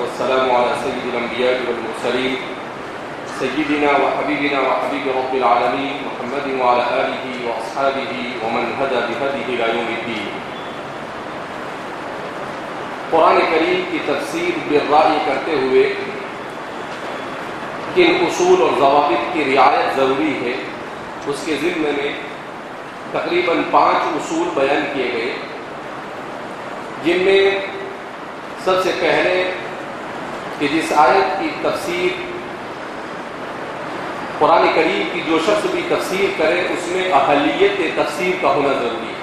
والسلام على سيد الأنبياء والمرسلين سيدنا وحبيبنا وحبيب رب العالمين محمد وعلى آله وأصحابه ومن هدى بهديه إلى يوم الدين. قرآن کریم کی تفسیر بالرأی کرتے ہوئے کن اصول اور ضوابط کی رعایت ضروری ہے، اس کے ضمن میں تقریباً 5 اصول بیان کیے گئے، جن میں سب سے پہلے کہ جس آیت کی تفسیر قرآن کریم کی جو شخص بھی تفسیر کرے اس میں اہلیت تفسیر کا ہونا ضروری ہے.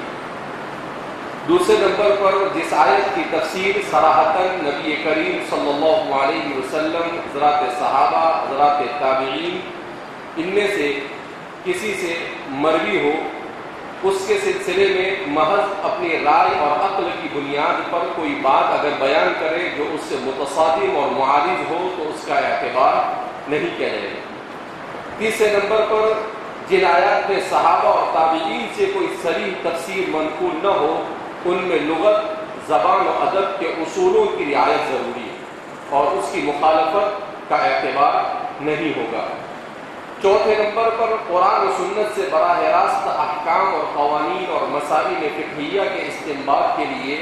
دوسرے نمبر پر جس آیت کی تفسیر صراحتاً نبی کریم صلی اللہ علیہ وسلم، حضرات صحابہ، حضرات تابعین، ان میں سے کسی سے مروی ہو، اس کے سلسلے میں محض اپنی رائے اور عقل کی بنیاد پر کوئی بات اگر بیان کرے جو اس سے متصادم اور معارض ہو تو اس کا اعتبار نہیں کیا جائے گا. تیسرے نمبر پر جن آیات میں صحابہ اور تابعین سے کوئی صریح تفسیر منقول نہ ہو، ان میں لغت، زبان و ادب کے اصولوں کی رعایت ضروری ہے اور اس کی مخالفت کا اعتبار نہیں ہوگا. چوتھے نمبر پر قرآن و سنت سے براہ راست احکام اور قوانین اور مسائل فقہیہ کے استنباط کے لیے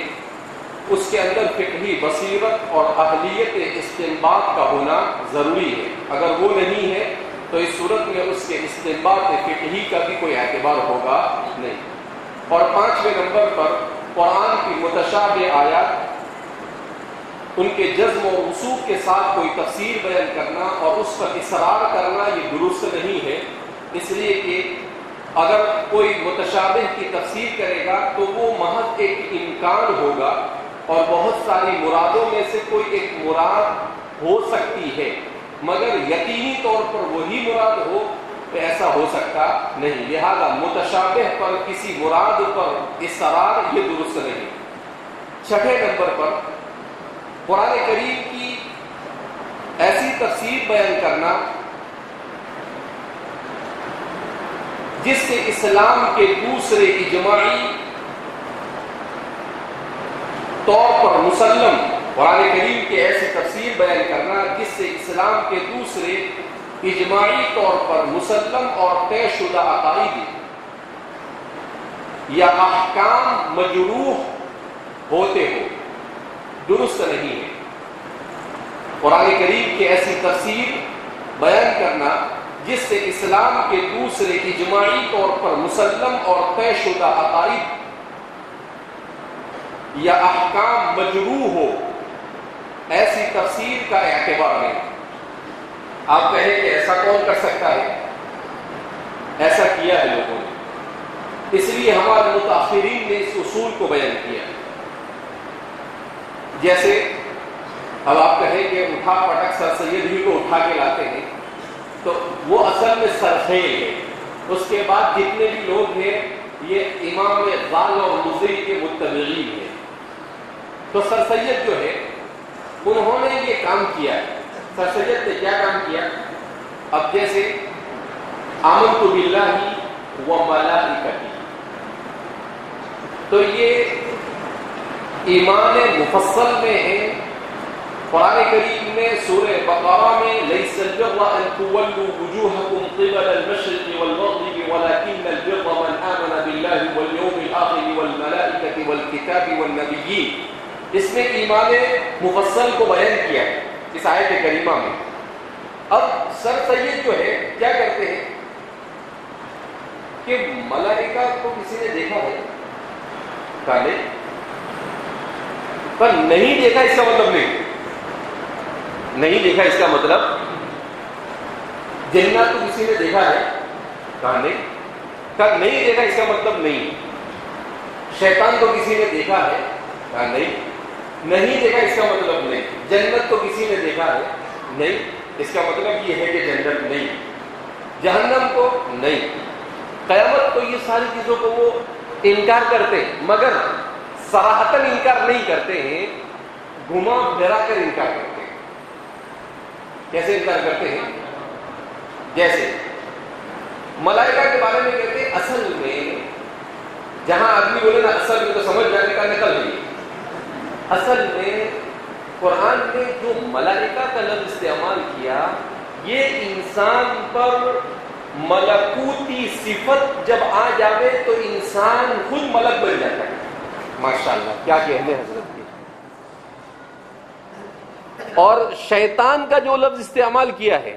اس کے اندر فقہی بصیرت اور اہلیت استنباط کا ہونا ضروری ہے. اگر وہ نہیں ہے تو اس صورت میں اس کے استنباط فقہی کا بھی کوئی اعتبار ہوگا نہیں. اور 5ویں نمبر پر قرآن کی متشابہ آیات، ان کے جزم و رسوخ کے ساتھ کوئی تفسیر بیان کرنا اور اس پر اصرار کرنا یہ درست نہیں ہے، اس لیے کہ اگر کوئی متشابہ کی تفسیر کرے گا تو وہ محض ایک امکان ہوگا اور بہت ساری مرادوں میں سے کوئی ایک مراد ہو سکتی ہے، مگر یقینی طور پر وہی مراد ہو تو ایسا ہو سکتا نہیں. لہذا متشابہ پر کسی مراد پر اصرار یہ درست نہیں. 6 نمبر پر قرآن کریم کی ایسی تفسیر بیان کرنا جس سے اسلام کے دوسرے اجماعی طور پر مسلم، قرآن کریم کی ایسی تفسیر بیان کرنا جس سے اسلام کے دوسرے اجماعی طور پر مسلم اور طے شدہ عقائد یا احکام مجروح ہوتے ہو، درست نہیں ہے. قرآن کریم کی ایسی تفسیر بیان کرنا جس سے اسلام کے دوسرے اجماعی طور پر مسلم اور طے شدہ عقائد یا احکام مجروح ہو، ایسی تفسیر کا اعتبار نہیں. آپ کہیں کہ ایسا کون کر سکتا ہے؟ ایسا کیا ہے لوگوں نے، اس لیے ہمارے متاخرین نے اس اصول کو بیان کیا. جیسے اب آپ کہیں کہ اٹھا پٹک سر سید ہی کو اٹھا کے لاتے ہیں تو وہ اصل میں سرخیل ہے. اس کے بعد جتنے بھی لوگ ہیں یہ امام غال اور مزری کے متبعین ہیں. تو سر سید جو ہے انہوں نے یہ کام کیا ہے. سر سید نے کیا کام کیا؟ اب جیسے آمنت باللہ و ملائکتہ، تو یہ ایمان مفصل میں ہے. قرآن کریم میں سورہ بقرہ میں لیس البر ان تولوا وجوهكم قبل المشرق والمغرب ولكن البر من آمن بالله واليوم الآخر والملائکة والکتاب والنبیین، اس میں ایمان مفصل کو بیان کیا ہے اس آیت کریمہ میں. اب سر سید جو ہے کیا کرتے ہیں کہ ملائکہ کو کسی نے دیکھا ہے؟ کہا پر نہیں دیکھا اس کا مطلب نہیں دیکھا اس کا مطلب جنات کو کسی نے دیکھا ہے؟ کہا نہیں. کہا نہیں دیکھا اس کا مطلب نہیں. شیطان کو کسی نے دیکھا ہے؟ کہا نہیں دیکھا اس کا مطلب نہیں. جنت کو کسی نے دیکھا ہے؟ نہیں، اس کا مطلب یہ ہے کہ جنت نہیں. جہنم کو نہیں. قیامت کو، یہ ساری چیزوں کو وہ انکار کرتے ہیں، مگر صراحتاً انکار نہیں کرتے ہیں، گھما پھرا کر انکار کرتے ہیں. کیسے انکار کرتے ہیں؟ جیسے ملائکہ کے بارے میں کہتے ہیں اصل میں، جہاں آدمی بولے نا اصل میں تو سمجھ جانے کا نکل نہیں، اصل میں قرآن نے جو ملائکہ کا لفظ استعمال کیا یہ انسان پر ملکوتی صفت جب آ جاوے تو انسان خود ملک بن جاتا ہے. ماشاءاللہ کیا کہنے حضرت کی. اور شیطان کا جو لفظ استعمال کیا ہے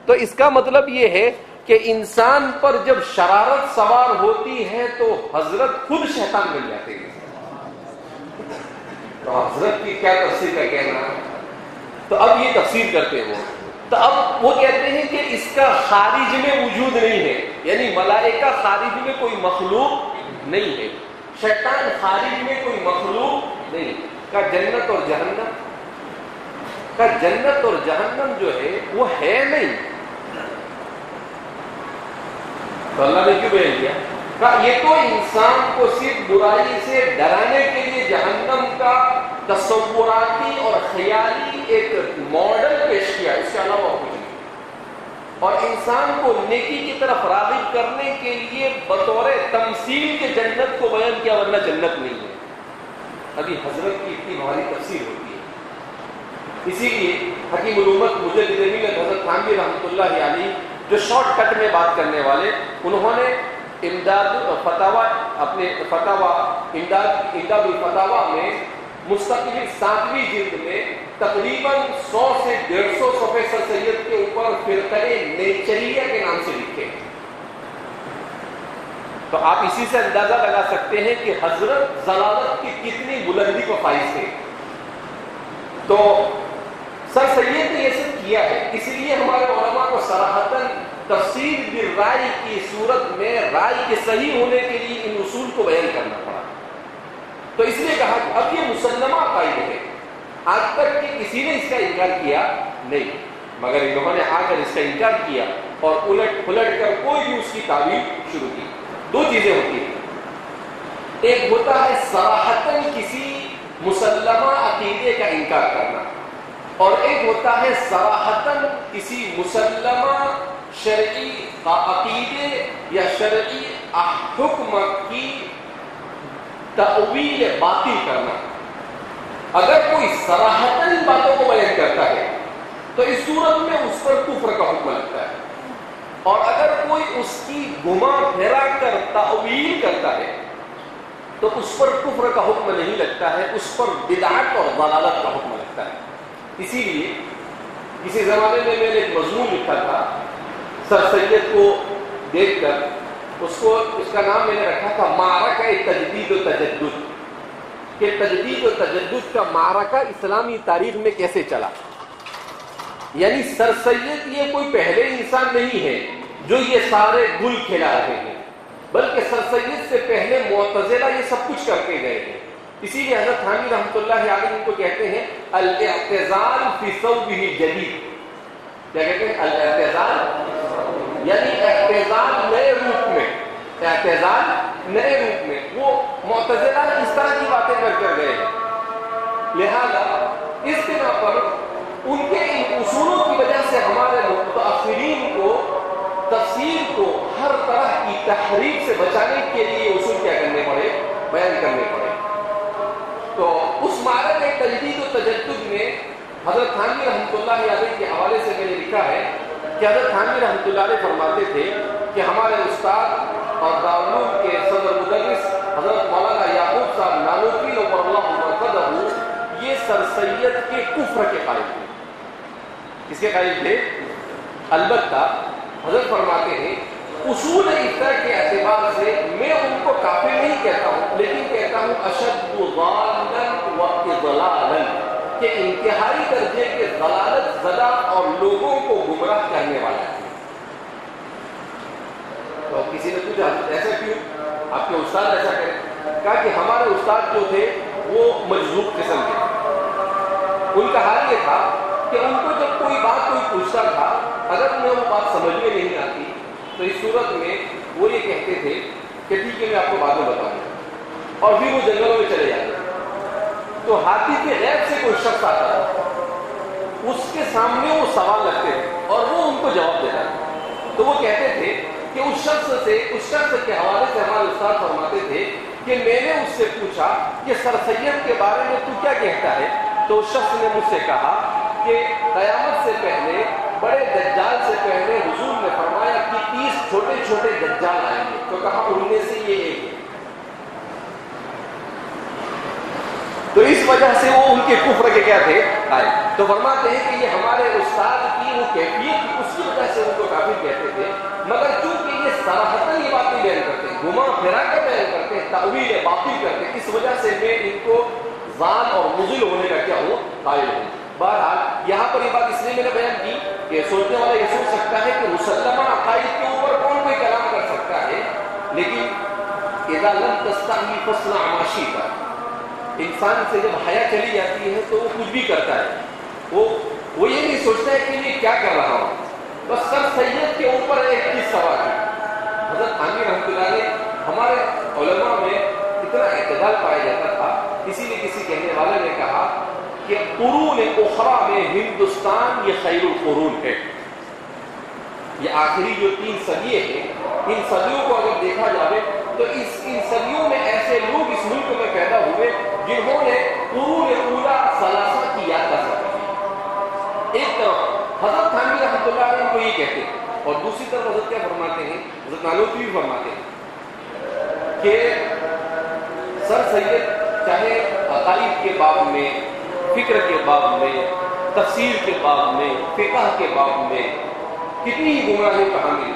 تو اس کا مطلب یہ ہے کہ انسان پر جب شرارت سوار ہوتی ہے تو حضرت خود شیطان بن جاتے ہیں. تو حضرت کی کیا تفسیر کا کہنا. تو اب یہ تفسیر کرتے ہیں تو اب وہ کہتے ہیں کہ اس کا خارج میں وجود نہیں ہے، یعنی ملائکہ خارج میں کوئی مخلوق نہیں ہے، شیطان خارج میں کوئی مخلوق نہیں. کا جنت اور جہنم، کا جنت اور جہنم جو ہے وہ ہے نہیں. تو اللہ نے کیوں بیان کیا؟ کہا یہ تو انسان کو صرف برائی سے ڈرانے کے لیے جہنم کا تصوراتی اور خیالی ایک ماڈل پیش کیا، اس کے علاوہ کچھ نہیں. اور انسان کو نیکی کی طرف راغب کرنے کے لیے بطور تمثیل کے جنت کو بیان کیا، ورنہ جنت نہیں ہے. ابھی حضرت کی اتنی بھاری تفسیر ہوتی ہے. اسی لیے حکیم الامت مجدد ملت حضرت تھانوی رحمۃ اللہ علیہ جو شارٹ کٹ میں بات کرنے والے، انہوں نے امداد الفتاوی، اپنے فتاوی امداد الفتاوی میں مستقل 7ویں جلد میں تقریباً 100 سے 150 صفحے سر سید کے اوپر فرقہ نیچریہ کے نام سے لکھے. تو آپ اسی سے اندازہ لگا سکتے ہیں کہ حضرت ضلالت کی کتنی بلندی کو فائز تھے. تو سر سید نے یہ سب کیا ہے، اس لیے ہمارے علماء کو صراحتاً تفسیر بالرائے کی صورت میں رائے کے صحیح ہونے کے لیے ان اصول کو بیان کرنا پڑا. تو اس لیے کہا کہ اب یہ مسلمہ قائد ہے، آج تک کہ کسی نے اس کا انکار کیا نہیں، مگر انہوں نے آ کر اس کا انکار کیا اور الٹ پلٹ کر کوئی بھی اس کی تعویل شروع کی. دو چیزیں ہوتی ہیں، ایک ہوتا ہے صراحتاً کسی مسلمہ عقیدے کا انکار کرنا، اور ایک ہوتا ہے صراحتاً کسی مسلمہ شرعی عقیدے یا شرعی حکم کی تأویل باطل کرنا. اگر کوئی صراحتاً ان باتوں کو بیان کرتا ہے تو اس صورت میں اس پر کفر کا حکم لگتا ہے، اور اگر کوئی اس کی گما پھیرا کر تأویل کرتا ہے تو اس پر کفر کا حکم نہیں لگتا ہے، اس پر بدعت اور ضلالت کا حکم لگتا ہے. اسی لیے کسی زمانے میں نے ایک مضمون لکھا تھا سر سید کو دیکھ کر، اس کا نام میں نے رکھا تھا معرکہ تجدید و تجدد، کہ تجدید و تجدد کا معرکہ اسلامی تاریخ میں کیسے چلا. یعنی سر سید یہ کوئی پہلے انسان نہیں ہے جو یہ سارے گل کھلا رہے ہیں، بلکہ سر سید سے پہلے معتزلہ یہ سب کچھ کرتے گئے ہیں. اسی لیے حضرت تھانوی رحمۃ اللہ علیہ ان کو کہتے ہیں الاعتزال فی ثوبہ الجدید. کیا کہتے ہیں؟ الاعتزال یعنی اعتزال نئے روپ میں، اعتزال نئے روپ میں. وہ معتزلہ اس طرح کی باتیں کر گئے ہیں، لہذا اس بنا پر ان کے ان اصولوں کی وجہ سے ہمارے متأخرین کو تفسیر کو ہر طرح کی تحریف سے بچانے کے لیے اصول کیا کرنے پڑے، بیان کرنے پڑے. تو اس معرکہ تجدید و تجدد میں حضرت تھانوی رحمۃ اللہ علیہ کے حوالے سے میں نے لکھا ہے کہ حضرت تھانوی رحمۃ اللہ علیہ فرماتے تھے کہ ہمارے استاد اور دارالعلوم کے صدر مدرس حضرت مولانا یعقوب صاحب نانوتوی نور اللہ مرقدہ یہ سر سید کے کفر کے قائل تھے. کس کے قائل تھے؟ البتہ حضرت فرماتے ہیں اصول اقرا کے اعتبار سے میں ان کو کافر نہیں کہتا ہوں، لیکن کہتا ہوں اشد ضالا و اضلالا، کہ انتہائی درجے کے ضلالت زدہ اور لوگوں کو گمراہ کرنے والا ہے. تو کسی نے پوچھا ایسا کیوں، آپ کے استاد ایسا کریں؟ کہا کہ ہمارے استاد جو تھے وہ مجذوب قسم کے، ان کا حال یہ تھا کہ ان کو جب کوئی بات کوئی پوچھتا تھا اگر انہیں وہ بات سمجھ میں نہیں آتی تو اس صورت میں وہ یہ کہتے تھے کہ ٹھیک ہے میں آپ کو بعد میں بتاؤں گا، اور پھر وہ جنگلوں میں چلے جاتے. تو ہاتھی کے غیب سے کوئی شخص آتا اس کے سامنے وہ سوال رکھتے تھے اور وہ ان کو جواب دیتا تھا. تو وہ کہتے تھے کہ اس شخص کے حوالے سے ہمارے استاد فرماتے تھے کہ میں نے اس سے پوچھا کہ سر سید کے بارے میں تو کیا کہتا ہے؟ تو اس شخص نے مجھ سے کہا کہ قیامت سے پہلے بڑے دجال سے پہلے حضور نے فرمایا کہ 30 چھوٹے چھوٹے دجال آئیں گے. تو کہا ان میں سے یہ ایک ہے. تو اس وجہ سے وہ ان کے کفر کے کیا تھے آئے. تو فرماتے ہیں کہ یہ ہمارے استاد کی وہ کیفیت تھی، اس کی وجہ سے ان کو کافر کہتے تھے. مگر چونکہ یہ صراحتاً یہ باتیں بیان کرتے ہیں، گھما پھرا کر بیان کرتے ہیں، تأویل باطل کرتے ہیں، اس وجہ سے میں ان کو ضال اور مضل ہونے کا کیا ہوں قائل ہوں. بہرحال یہاں پر یہ بات اس لیے میں نے بیان کی کہ سوچنے والا یہ سوچ سکتا ہے کہ مسلمہ عقائد کے اوپر کون کوئی کلام کر سکتا ہے، لیکن اذا لم تستحی فاصنع ما شئت. انسان سے جب حیا چلی جاتی ہے تو وہ کچھ بھی کرتا ہے. وہ یہ نہیں سوچتا ہے کہ یہ کیا کر رہا ہوں. بس سر سید کے اوپر ایک چیز سوال ہے. حضرت تھانوی رحمۃ اللہ علیہ ہمارے علماء میں اتنا اعتدال پایا جاتا تھا، اسی لیے کسی کہنے والے نے کہا کہ قرون اخرى میں ہندوستان یہ خیر القرون ہے. یہ آخری جو 3 صدییں ہیں، ان صدیوں کو اگر دیکھا جائے تو ان صدیوں میں ایسے لوگ اس ملک میں پیدا ہوئے جنہوں نے قرون اولا ثلاثہ کی یاد کر سکتی. ایک طرف حضرت تھانوی رحمۃ اللہ علیہ کو یہ کہتے ہیں، اور دوسری طرف حضرت کیا فرماتے ہیں، حضرت نانوتوی بھی فرماتے ہیں کہ سر سید چاہے عقائد کے باب میں، فکر کے باب میں، تفسیر کے باب میں، فقہ کے باب میں کتنی ہی گمراہی کا حامل،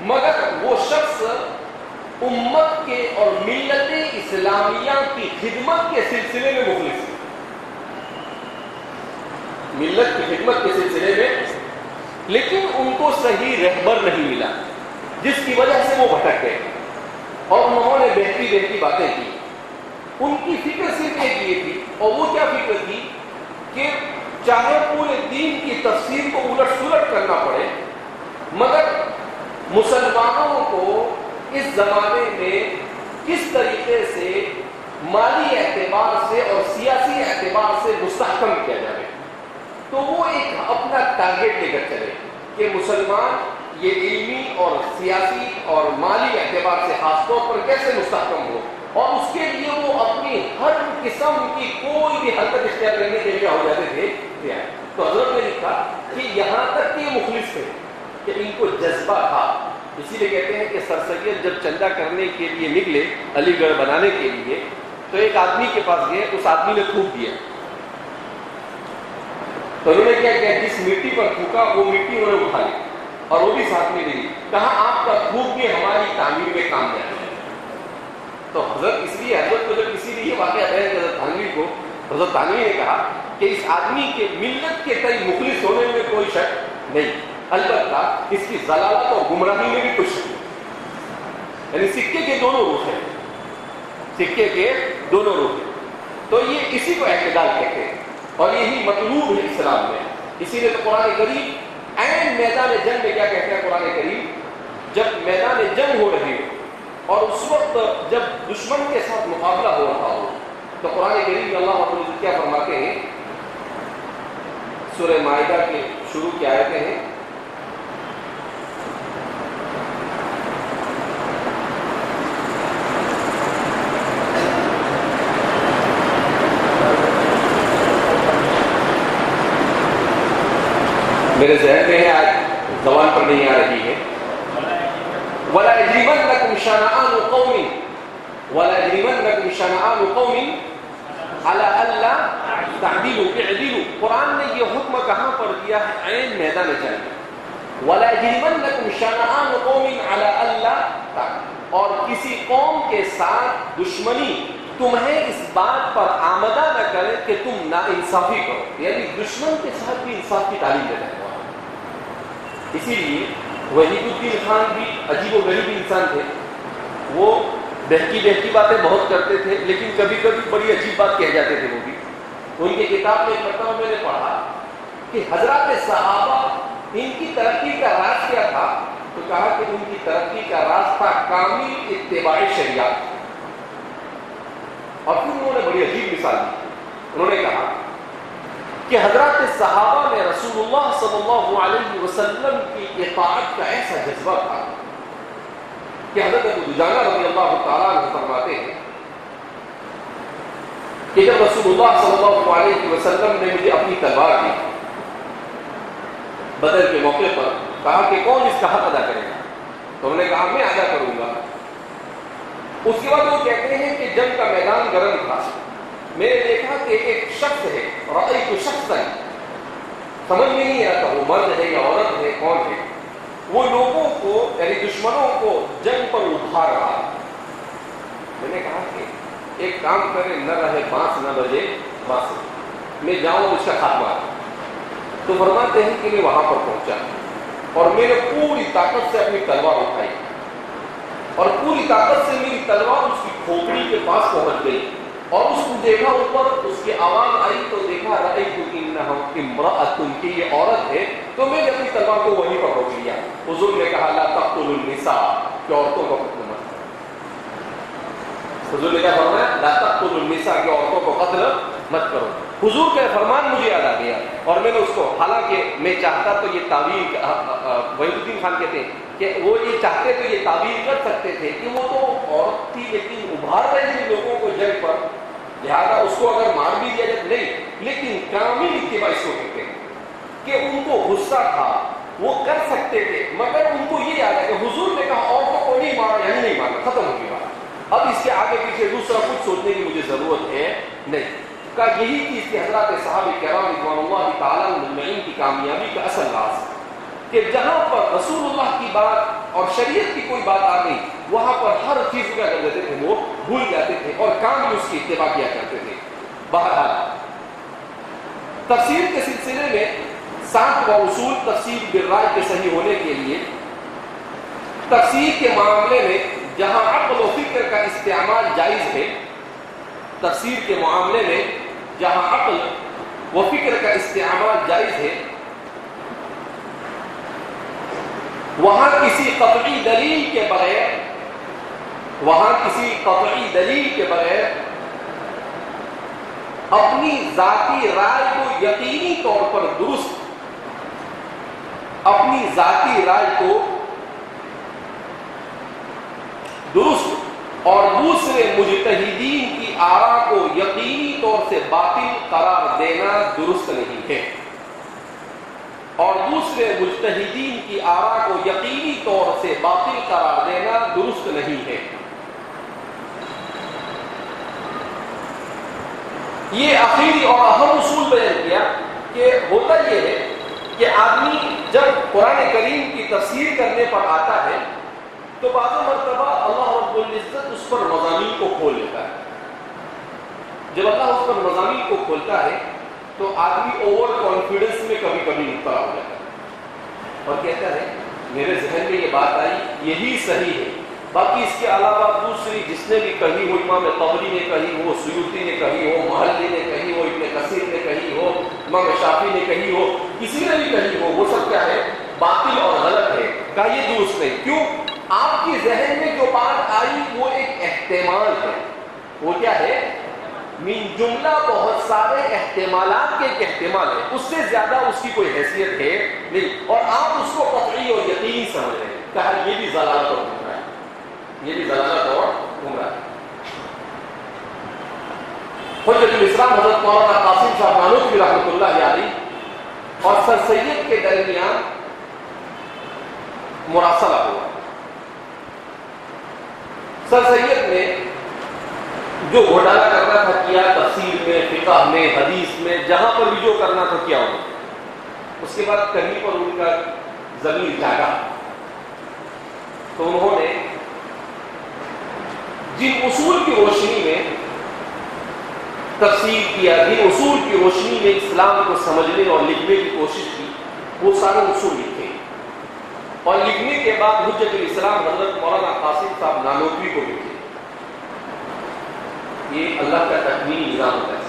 مگر وہ شخص امت کے اور ملت اسلامیہ کی خدمت کے سلسلے میں مخلص ہے. ملت کی خدمت کے سلسلے میں، لیکن ان کو صحیح رہبر نہیں ملا، جس کی وجہ سے وہ بھٹک گئے اور انہوں نے بہتی باتیں کی. ان کی فکر صرف ایک یہ تھی، اور وہ کیا فکر تھی کہ چاہے پورے دین کی تفسیر کو الٹ سلٹ کرنا پڑے، مگر مسلمانوں کو اس زمانے میں کس طریقے سے مالی اعتبار سے اور سیاسی اعتبار سے مستحکم کیا جائے. تو وہ ایک اپنا ٹارگیٹ لے کر چلے کہ مسلمان یہ علمی اور سیاسی اور مالی اعتبار سے خاص طور پر کیسے مستحکم ہو، اور اس کے لیے وہ اپنی ہر قسم کی کوئی بھی حرکت اختیار کرنے کے لیے ہو جاتے تھے. تو حضرت نے لکھا کہ یہاں تک کہ مخلص تھے کہ ان کو جذبہ تھا. اسی لیے کہتے ہیں کہ سر سید جب چندہ کرنے کے لیے نکلے علی گڑھ بنانے کے لیے، تو ایک آدمی کے پاس گئے، اس آدمی نے تھوک دیا. تو انہوں نے کیا کیا، جس مٹی پر تھوکا وہ مٹی انہوں نے اٹھا لی اور وہ بھی ساتھ میں دی. کہا آپ کا تھوک بھی ہماری تعمیر میں کام آئے. تو حضرت اس لیے حضرت کو جب کسی نے یہ واقعہ بیان کیا حضرت تھانوی کو، حضرت تھانوی نے کہا کہ اس آدمی کے ملت کے تئیں مخلص ہونے میں کوئی شک نہیں، البتہ اس کی ضلالت اور گمراہی میں بھی کچھ نہیں. یعنی سکے کے دونوں رخ ہیں، سکے کے دونوں رخ ہیں. تو یہ اسی کو اعتدال کہتے ہیں، اور یہی مطلوب ہے اسلام میں. اسی لیے تو قرآن کریم عین میدان جنگ میں کیا کہتے ہیں قرآن کریم، جب میدان جنگ ہو رہی ہو اور اس وقت جب دشمن کے ساتھ مقابلہ ہو رہا ہو، تو قرآن کریم میں اللہ رب العزت کیا فرماتے ہیں، سورہ مائدہ کے شروع کی آیتیں ہیں، میرے ذہن میں ہے، آج زبان پر نہیں آ رہی ہے. وَلَا يَجْرِمَنَّكُمْ شَنَآنُ قَوْمٍ وَلَا يَجْرِمَنَّكُمْ شَنَآنُ قَوْمٍ عَلَىٰ أَلَّا تَعْدِلُوا اعْدِلُوا. قرآن نے یہ حکم کہاں پر دیا ہے؟ عین میدان جنگ. وَلَا يَجْرِمَنَّكُمْ شَنَآنُ قَوْمٍ عَلَىٰ أَلَّا تَعْدِلُوا. اور کسی قوم کے ساتھ دشمنی تمہیں اس بات پر آمدہ نہ کرے کہ تم ناانصافی کرو. یعنی دشمن کے ساتھ بھی انصاف کی تعلیم دیتا ہے. اسی لیے وحید الدین خان بھی عجیب و غریب انسان تھے. وہ بہتی باتیں بہت کرتے تھے، لیکن کبھی کبھی بڑی عجیب بات کہہ جاتے تھے. وہ بھی ان کی کتاب میں ایک مرتبہ میں نے پڑھا کہ حضرات صحابہ ان کی ترقی کا راز کیا تھا، تو کہا کہ ان کی ترقی کا راز تھا کامل اتباع شریعت. اور پھر انہوں نے بڑی عجیب مثال دی. انہوں نے کہا کہ حضرات صحابہ میں رسول اللہ صلی اللہ علیہ وسلم کی اطاعت کا ایسا جذبہ تھا کہ حضرت ابو دجانہ رضی اللہ تعالیٰ عنہ فرماتے ہیں کہ جب رسول اللہ صلی اللہ علیہ وسلم نے مجھے اپنی تلوار دی بدر کے موقع پر، کہا کہ کون اس کا حق ادا کرے گا؟ تو انہوں نے کہا میں ادا کروں گا۔ اس کے بعد وہ کہتے ہیں کہ جنگ کا میدان گرم تھا، میں نے دیکھا کہ ایک شخص ہے، رأیت شخصا، سمجھ میں نہیں آتا وہ مرد ہے یا عورت ہے، کون ہے، وہ لوگوں کو یعنی دشمنوں کو جنگ پر ابھار رہا۔ میں نے کہا کہ ایک کام کرے، نہ رہے بانس نہ بجے بانس، میں جاؤں اس کا خاتمہ۔ تو فرماتے ہیں کہ میں وہاں پر پہنچا اور میں نے پوری طاقت سے اپنی تلوار اٹھائی اور پوری طاقت سے میری تلوار اس کی کھوپڑی کے پاس پہنچ گئی اور اس کو دیکھا اوپر، اس کی آواز آئی تو دیکھا رأیت انہا امرأۃ، کہ یہ عورت ہے، تو میں نے اپنی تلوار کو وہیں پر روک لیا۔ حضور نے کہا لا تقتلوا النساء، کہ عورتوں کو قتل مت کرو۔ حضور نے کیا فرمایا؟ لا تقتلوا النساء، کہ عورتوں کو قتل مت کرو۔ حضور کا فرمان مجھے یاد آ گیا اور میں نے اس کو، حالانکہ میں چاہتا تو یہ تعویل، وحید الدین خان کہتے ہیں کہ وہ یہ چاہتے تو یہ تعویل کر سکتے تھے کہ وہ تو عورت تھی لیکن ابھار رہے تھے لوگوں کو جنگ پر، لہذا اس کو اگر مار بھی دیا جائے نہیں، لیکن کامل اتباع اس کو کہتے ہیں کہ ان کو غصہ تھا، وہ کر سکتے تھے، مگر ان کو یہ یاد ہے کہ حضور نے کہا عورتوں کو نہیں مارا، یعنی نہیں مارا، ختم ہو گئی بات، اب اس کے آگے پیچھے دوسرا کچھ سوچنے کی مجھے ضرورت ہے نہیں۔ کا یہی چیز کہ حضرات صحابہ کرام رضوان اللہ تعالیٰ مجمعین کی کامیابی کا اصل راز ہے کہ جہاں پر رسول اللہ کی بات اور شریعت کی کوئی بات آ گئی، وہاں پر ہر چیز کیا کر دیتے تھے، وہ بھول جاتے تھے اور کام بھی اس کی اتباع کیا کرتے تھے۔ بہرحال تفسیر کے سلسلے میں 7 اصول تفسیر بالرائے کے صحیح ہونے کے لیے، تفسیر کے معاملے میں جہاں عقل و فکر کا استعمال جائز ہے، تفسیر کے معاملے میں جہاں عقل و فکر کا استعمال جائز ہے، وہاں کسی قطعی دلیل کے بغیر، اپنی ذاتی رائے کو یقینی طور پر درست اور دوسرے مجتہدین کی آراء کو یقینی طور سے باطل قرار دینا درست نہیں ہے، اور دوسرے مجتہدین کی آراء کو یقینی طور سے باطل قرار دینا درست نہیں ہے۔ یہ آخری اور اہم اصول بیان کیا کہ ہوتا یہ ہے کہ آدمی جب قرآن کریم کی تفسیر کرنے پر آتا ہے تو بعض مرتبہ اللہ رب العزت اس پر مضامین کو کھول لیتا ہے۔ جب اللہ اس پر مضامین کو کھولتا ہے تو آدمی اوور کانفیڈنس میں کبھی کبھی مبتلا ہو جاتا ہے اور کہتا ہے میرے ذہن میں یہ بات آئی، یہی صحیح ہے، باقی اس کے علاوہ دوسری جس نے بھی کہی ہو، امام طبری نے کہی ہو، سیوطی نے کہی ہو، محلی نے کہی ہو، ابن کثیر نے کہی ہو، امام شافعی نے کہی ہو، کسی نے بھی کہی ہو، وہ سب کیا ہے؟ باطل اور غلط ہے، کہا یہ درست نہیں۔ کیوں؟ آپ کے ذہن میں جو بات آئی وہ ایک احتمال ہے، وہ کیا ہے؟ من جملہ بہت سارے احتمالات کے ایک احتمال ہے، اس سے زیادہ اس کی کوئی حیثیت ہے نہیں، اور آپ اس کو قطعی اور یقینی سمجھ رہے ہیں۔ کہا یہ بھی ضلالت اور گمراہ ہے، یہ بھی ضلالت اور گمراہ ہے۔ حجت الاسلام حضرت مولانا قاسم صاحب نانوتوی رحمۃ اللہ علیہ اور سر سید کے درمیان مراسلہ ہوا۔ سر سید نے جو گھوٹالہ کرنا تھا کیا، تفسیر میں، فقہ میں، حدیث میں، جہاں پر بھی جو کرنا تھا کیا ہوا۔ اس کے بعد کہیں پر ان کا ضمیر جاگا تو انہوں نے جن اصول کی روشنی میں تفسیر کیا، جن اصول کی روشنی میں اسلام کو سمجھنے اور لکھنے کی کوشش کی، وہ سارے اصول لکھے اور لکھنے کے بعد حجت الاسلام حضرت مولانا قاسم صاحب نانوتوی کو لکھے۔ یہ اللہ کا تکوینی نظام ہوتا ہے،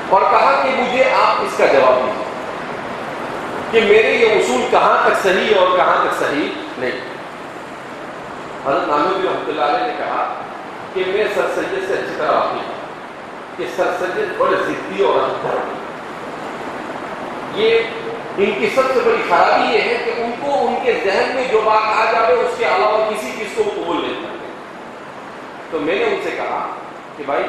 اور کہا کہ مجھے آپ اس کا جواب دیجیے کہ میرے یہ اصول کہاں تک صحیح اور کہاں تک صحیح نہیں۔ حضرت نانوتوی رحمۃ اللہ علیہ نے کہا کہ میں سر سید سے اچھی طرح واقف ہوں، کہ سر سید بڑے ضدی اور اندر، یہ ان کی سب سے بڑی خرابی یہ ہے کہ ان کو ان کے ذہن میں جو بات آ جائے اس کے علاوہ کسی چیز کو قبول نہیں کرتے. تو میں نے ان سے کہا کہ بھائی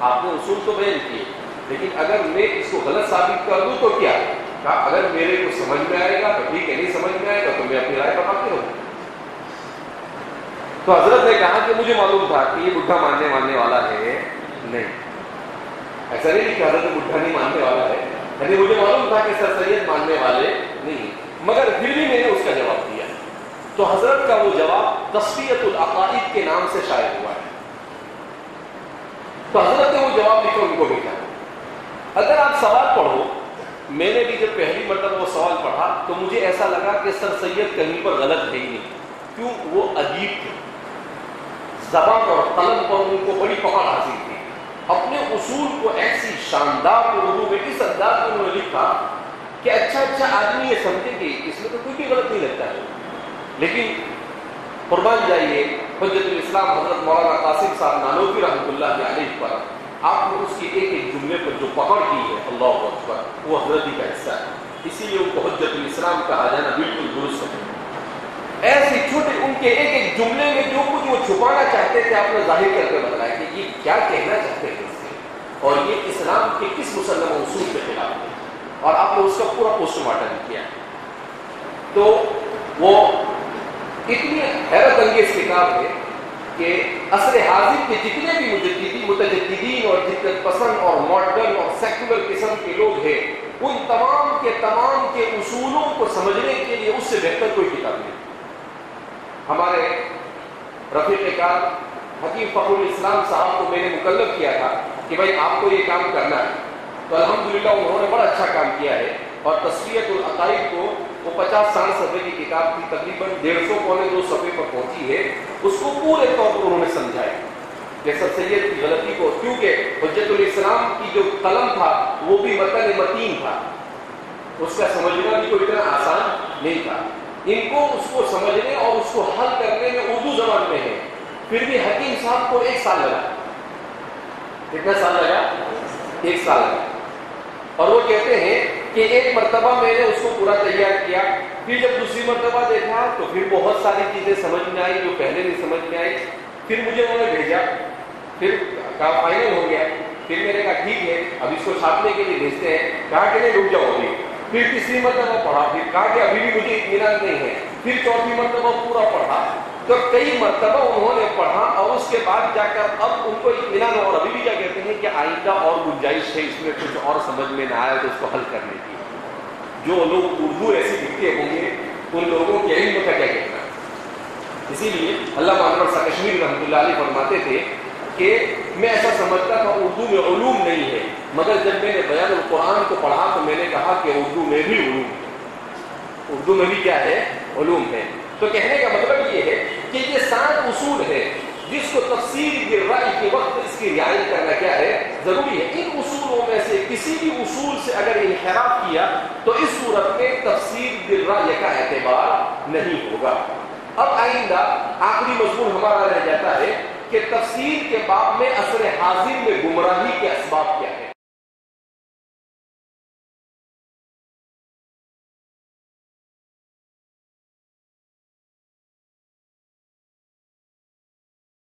آپ نے اصول تو بیان کیے، لیکن اگر میں اس کو غلط ثابت کر دوں تو کیا؟ کہا اگر میرے کو سمجھ میں آئے گا تو ٹھیک ہے، نہیں سمجھ میں آئے گا تو میں اپنی رائے بتاتے رہوں. تو حضرت نے کہا کہ مجھے معلوم تھا کہ یہ بڈھا ماننے والا ہے نہیں. ایسا نہیں کہ حضرت بڈھا نہیں ماننے والا ہے، یعنی مجھے معلوم تھا کہ سر سید ماننے والے نہیں، مگر پھر بھی میں نے اس کا جواب دیا. تو حضرت کا وہ جواب تصفیۃ العقائد کے نام سے شائع ہوا ہے. تو حضرت نے وہ جواب لکھ کر ان کو بھیجا. اگر آپ سوال پڑھو، میں نے بھی جب پہلی مرتبہ وہ سوال پڑھا تو مجھے ایسا لگا کہ سر سید کہیں پر غلط ہے ہی نہیں. کیوں؟ وہ ادیب تھے، زبان اور قلم پر ان کو بڑی پکڑ حاصل تھی. اپنے اصول کو ایسی شاندار اردو میں اس انداز میں انہوں نے لکھا کہ اچھا آدمی یہ سمجھے کہ اس میں تو کوئی بھی غلط نہیں لگتا ہے. لیکن قربان جائیے حجت الاسلام حضرت مولانا قاسم صاحب نانوتوی رحمۃ اللہ علیہ پر آپ نے اس کے ایک جملے پر جو پکڑ کی ہے، اللہ اکبر، وہ حضرت ہی کا حصہ ہے. اسی لیے ان کو حجت الاسلام کہا جانا بالکل درست ہے. ایسے چھوٹے ان کے ایک جملے میں جو کچھ وہ چھپانا چاہتے تھے آپ نے ظاہر کر کے بتایا کہ یہ کیا کہنا چاہتے تھے اس سے، اور یہ اسلام کے کس مسلم اصول کے خلاف ہے، اور آپ نے اس کا پورا پوسٹ مارٹم کیا. تو وہ اتنی حیرت انگیز کتاب ہے کہ عصر حاضر کے جتنے بھی متجددین اور جدت پسند اور ماڈرن اور سیکولر قسم کے لوگ ہیں، ان تمام کے اصولوں کو سمجھنے کے لیے اس سے بہتر کوئی کتاب نہیں. ہمارے رفیق کار حکیم فخر الاسلام صاحب کو میں نے مکلف کیا تھا کہ بھائی آپ کو یہ کام کرنا ہے، تو الحمدللہ انہوں نے بڑا اچھا کام کیا ہے. اور تصفیۃ العقائد کو وہ 50-60 صفحے کی کتاب تھی، تقریباً 150-200 صفحے پر پہنچی ہے. اس کو پورے طور پر انہوں نے سمجھایا کہ سر سید کی غلطی کو، کیونکہ حجت الاسلام کی جو قلم تھا وہ بھی متن متین تھا، اس کا سمجھنا بھی کوئی اتنا آسان نہیں تھا. ان کو اس کو سمجھنے اور اس کو حل کرنے میں اردو زبان میں ہے. پھر بھی حکیم صاحب کو 1 سال لگا. کتنا سال لگا؟ 1 سال لگا. اور وہ کہتے ہیں کہ ایک مرتبہ میں نے اس کو پورا تیار کیا، پھر جب دوسری مرتبہ دیکھا تو پھر بہت ساری چیزیں سمجھ میں آئی جو پہلے نہیں سمجھ میں آئی. پھر مجھے انہوں نے بھیجا، پھر کہا فائنل ہو گیا. پھر میں نے کہا ٹھیک ہے اب اس کو چھاپنے کے لیے بھیجتے ہیں. کہا کہ نہیں رک جاؤ ابھی. پھر تیسری مرتبہ پڑھا، پھر کہا کہ ابھی بھی مجھے اطمینان نہیں ہے. پھر چوتھی مرتبہ پورا پڑھا. تو کئی مرتبہ انہوں نے پڑھا اور اس کے بعد جا کر اب ان کو اطمینان. اور ابھی بھی کیا کہتے ہیں کہ آئندہ اور گنجائش ہے اس میں، کچھ اور سمجھ میں نہ آئے تو اس کو حل کرنے کی. جو لوگ اردو ایسے لکھتے ہوں گے ان لوگوں کے علم کا کیا کہنا ہے. اسی لیے علامہ انور شاہ کشمیری رحمۃ اللہ علیہ فرماتے تھے کہ میں ایسا سمجھتا تھا اردو میں علوم نہیں ہے، مگر جب میں نے بیان القرآن کو پڑھا تو میں نے کہا کہ اردو میں بھی علوم ہے. اردو میں بھی کیا ہے؟ علوم ہے. تو کہنے کا مطلب یہ ہے کہ یہ 7 اصول ہے جس کو تفسیر بالرأی کے وقت اس کی رعایت کرنا کیا ہے؟ ضروری ہے. ان اصولوں میں سے کسی بھی اصول سے اگر انحراف کیا تو اس صورت میں تفسیر بالرأی کا اعتبار نہیں ہوگا. اب آئندہ آخری مضمون ہمارا رہ جاتا ہے کہ تفسیر کے باب میں عصر حاضر میں گمراہی کے اسباب کیا ہے.